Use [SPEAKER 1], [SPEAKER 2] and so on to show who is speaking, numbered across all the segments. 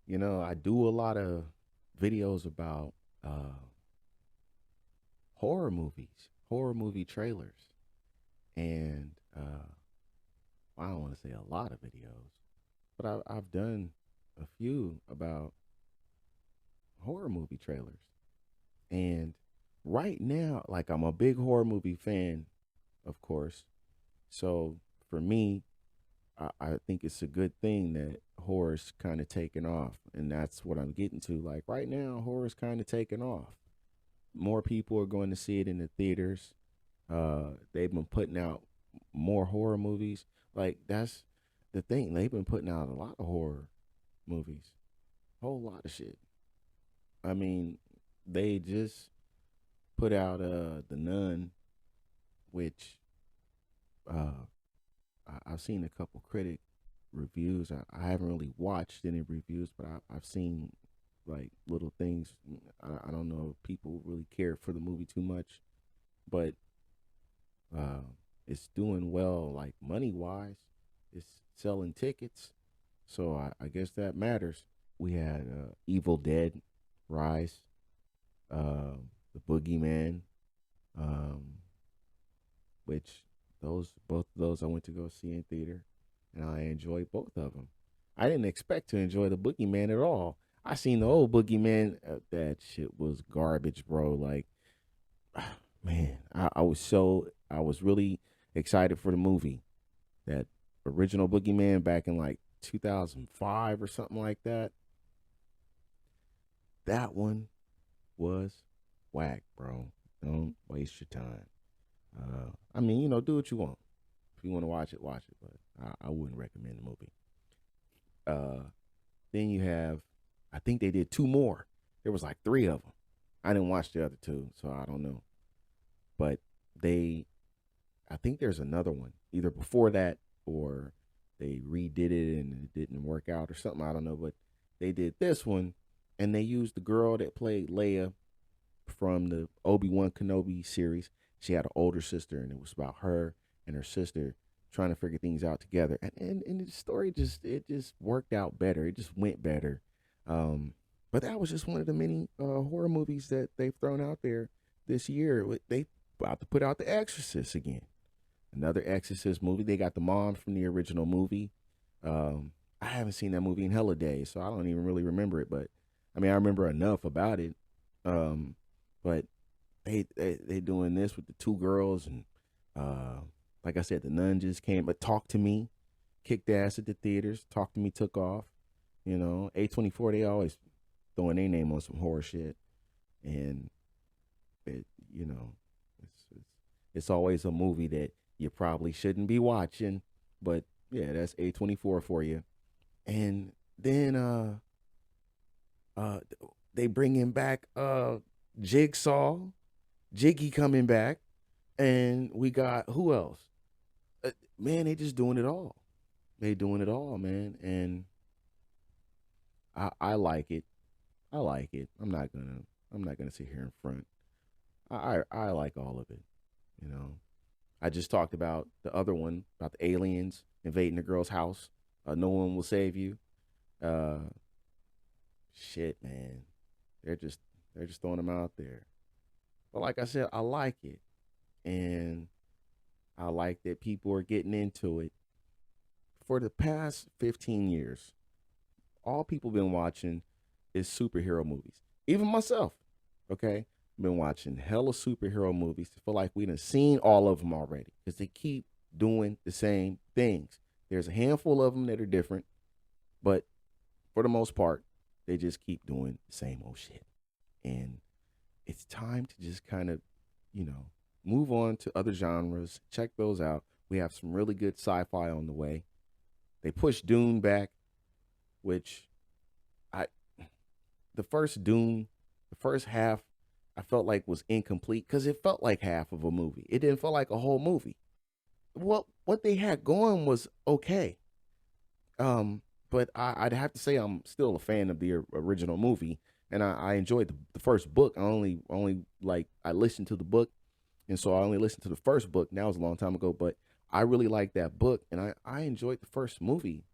[SPEAKER 1] I do a lot of videos about uh, horror movies, horror movie trailers, and I don't want to say a lot of videos, but I've done a few about horror movie trailers. And right now, like I'm a big horror movie fan, of course. So for me, I think it's a good thing that horror's kind of taken off, and that's what I'm getting to. Like right now, horror's kind of taken off. More people are going to see it in the theaters. They've been putting out more horror movies. Like that's the thing. They've been putting out a lot of horror movies, whole lot of shit. I mean, they just put out the Nun, which uh I've seen a couple critic reviews. I haven't really watched any reviews, but I've seen like little things. I don't know if people really care for the movie too much, but uh, it's doing well, like money wise. It's selling tickets, so I guess that matters. We had Evil Dead Rise, the Boogeyman, um, which those both of those I went to go see in theater, and I enjoyed both of them. I didn't expect to enjoy the Boogeyman at all. I seen the old Boogeyman. That shit was garbage, bro. Like, man, I was really excited for the movie. That original Boogeyman back in like 2005 or something like that. That one was whack, bro. Don't waste your time. I mean, do what you want. If you want to watch it. But I wouldn't recommend the movie. Uh, then you have, I think they did two more. There was like three of them. I didn't watch the other two, so I don't know. But they, I think there's another one either before that or they redid it and it didn't work out or something. I don't know. But they did this one, and they used the girl that played Leia from the Obi-Wan Kenobi series. She had an older sister, and it was about her and her sister trying to figure things out together. And the story just worked out better. It just went better. Um, but that was just one of the many horror movies that they've thrown out there this year. They about to put out The Exorcist again, another Exorcist movie. They got the mom from the original movie. I haven't seen that movie in hella days, so I don't even really remember it. But I mean, I remember enough about it. Um, but they doing this with the two girls, and uh, like I said, the Nun just came. But Talk to Me kicked ass at the theaters. Talk to Me took off. A24, they always throwing their name on some horror shit, and it you know it's always a movie that you probably shouldn't be watching, but yeah, that's A24 for you. And then uh they bringing back Jigsaw, Jiggy coming back, and we got who else? Man, they just doing it all. They doing it all, man, and I like it. I like it. I'm not gonna sit here in front. I like all of it. You know, I just talked about the other one about the aliens invading the girl's house. No one will save you. Uh, shit, man. They're just they're just throwing them out there. But like I said, I like it, and I like that people are getting into it. For the past 15 years, all people been watching is superhero movies. Even myself, okay? Been watching hella superhero movies. I feel like we done seen all of them already because they keep doing the same things. There's a handful of them that are different, but for the most part, they just keep doing the same old shit. And it's time to just kind of, you know, move on to other genres, check those out. We have some really good sci fi on the way. They pushed Dune back, which I the first Dune, the first half, I felt like was incomplete because it felt like half of a movie. It didn't feel like a whole movie. What they had going was okay. But I'd have to say I'm still a fan of the original movie, and I enjoyed the first book. I only like I listened to the book, and so I only listened to the first book. Now it was a long time ago, but I really liked that book, and I enjoyed the first movie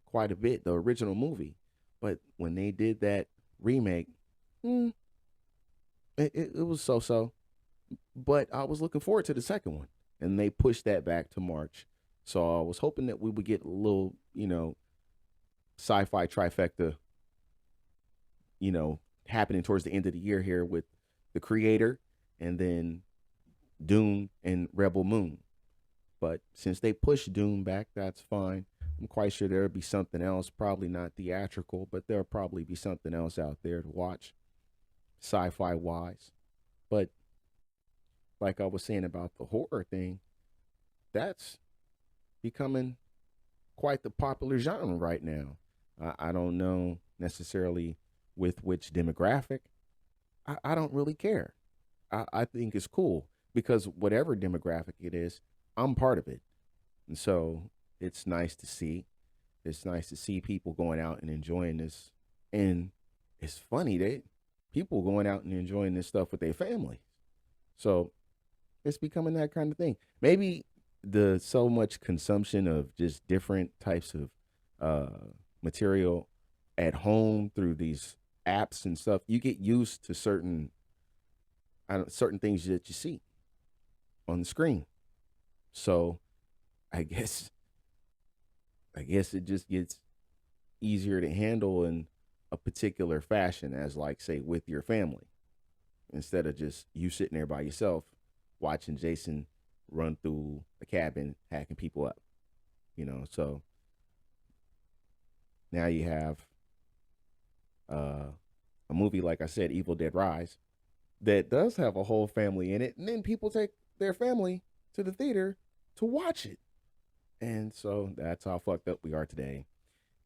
[SPEAKER 1] quite a bit, the original movie. But when they did that remake, mm, it was so so. But I was looking forward to the second one, and they pushed that back to March. So I was hoping that we would get a little, sci-fi trifecta, happening towards the end of the year here with the Creator, and then Dune and Rebel Moon. But since they pushed Dune back, that's fine. I'm quite sure there'll be something else, probably not theatrical, but there'll probably be something else out there to watch, sci-fi wise. But like I was saying about the horror thing, that's becoming quite the popular genre right now. I don't know necessarily with which demographic. I don't really care. I think it's cool because whatever demographic it is, I'm part of it. And so it's nice to see. It's nice to see people going out and enjoying this. And it's funny that people going out and enjoying this stuff with their family. So it's becoming that kind of thing. Maybe the so much consumption of just different types of material at home through these apps and stuff, you get used to certain things that you see on the screen. So I guess it just gets easier to handle in a particular fashion as like say with your family instead of just you sitting there by yourself watching Jason run through a cabin hacking people up, So now you have a movie like I said, Evil Dead Rise, that does have a whole family in it, and then people take their family to the theater to watch it, and so that's how fucked up we are today,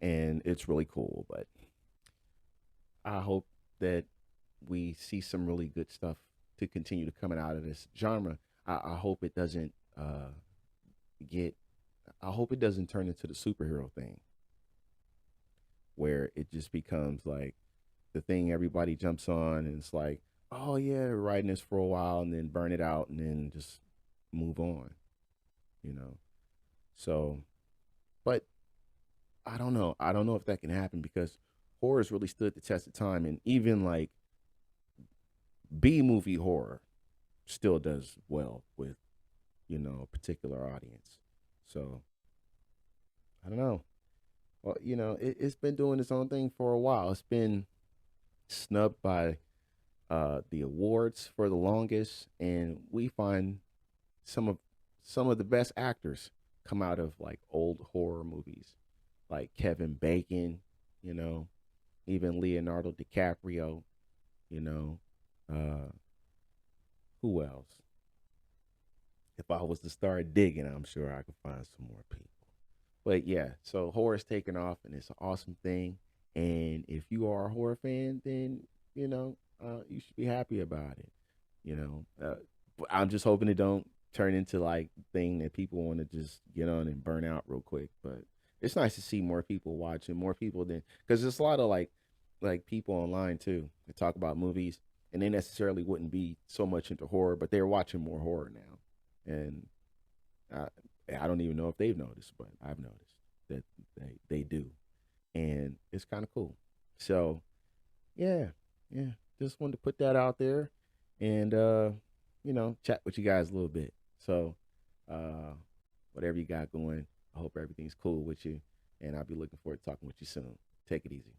[SPEAKER 1] and it's really cool. But I hope that we see some really good stuff to continue to coming out of this genre. I hope it doesn't get. I hope it doesn't turn into the superhero thing, where it just becomes like the thing everybody jumps on, and it's like, oh yeah, we're writing this for a while, and then burn it out, and then just move on, you know. So, but I don't know. I don't know if that can happen because horror has really stood the test of time, and even like B movie horror still does well with a particular audience. So I don't know. Well, it's been doing its own thing for a while. It's been snubbed by the awards for the longest, and we find some of some of the best actors come out of like old horror movies, like Kevin Bacon, you know, even Leonardo DiCaprio, you know, uh, who else? If I was to start digging, I'm sure I could find some more people. But yeah, so horror's taking off, and it's an awesome thing. And if you are a horror fan, then you should be happy about it. You know, but I'm just hoping it don't turn into like thing that people want to just get on and burn out real quick. But it's nice to see more people watching, more people than because there's a lot of like people online too that talk about movies, and they necessarily wouldn't be so much into horror, but they're watching more horror now, and I, I don't even know if they've noticed, but I've noticed that they do, and it's kind of cool. So yeah, yeah, just wanted to put that out there, and chat with you guys a little bit. So uh, whatever you got going, I hope everything's cool with you, and I'll be looking forward to talking with you soon. Take it easy.